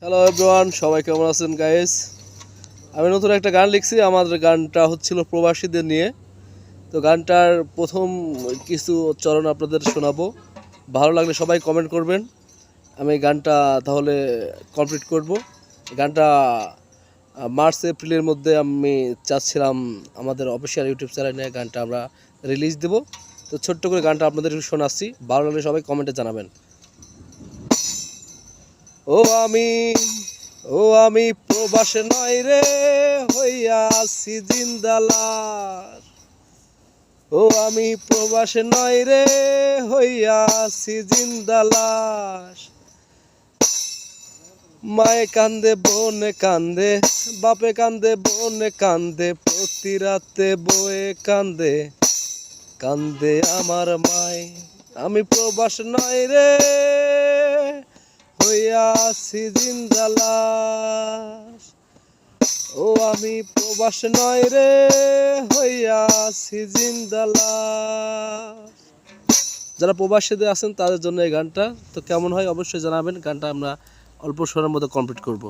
Hello everyone, সবাই কেমন আছেন গাইস? আমি নতুন একটা গান লিখছি। আমার গানটা হচ্ছিল প্রবাসীদের নিয়ে। তো গানটার প্রথম কিছু চরণ আপনাদের শোনাবো। ভালো লাগলে সবাই কমেন্ট করবেন। আমি গানটা তাহলে কমপ্লিট করব। গানটা মার্চ এপ্রিলের মধ্যে আমি চাচ্ছিলাম আমাদের অফিসিয়াল ইউটিউব চ্যানেলে গানটা আমরা রিলিজ দেব। তো ছোট্ট করে গানটা আপনাদের একটু শোনাচ্ছি, ভালো লাগলে সবাই কমেন্টে জানাবেন। ও আমি ও আমি প্রবাসে নয় রে, হইয়া আছি জিন্দালার। ও আমি প্রবাসে নয় রে, হইয়া আছি জিন্দালাস। মায়ে কান্দে বোনে কান্দে, বাপে কান্দে বোনে কান্দে, প্রতি রাতে বয়ে কান্দে কান্দে আমার মায়। আমি প্রবাস নয় রে, হইয়া আছি জিন্দালাস। ও আমি প্রবাস নয় রে, হইয়া আছি জিন্দালাস। যারা প্রবাসীতে আছেন তাদের জন্য এই গানটা। তো কেমন হয় অবশ্যই জানাবেন। গানটা আমরা অল্প সময়ের মধ্যে কমপ্লিট করব।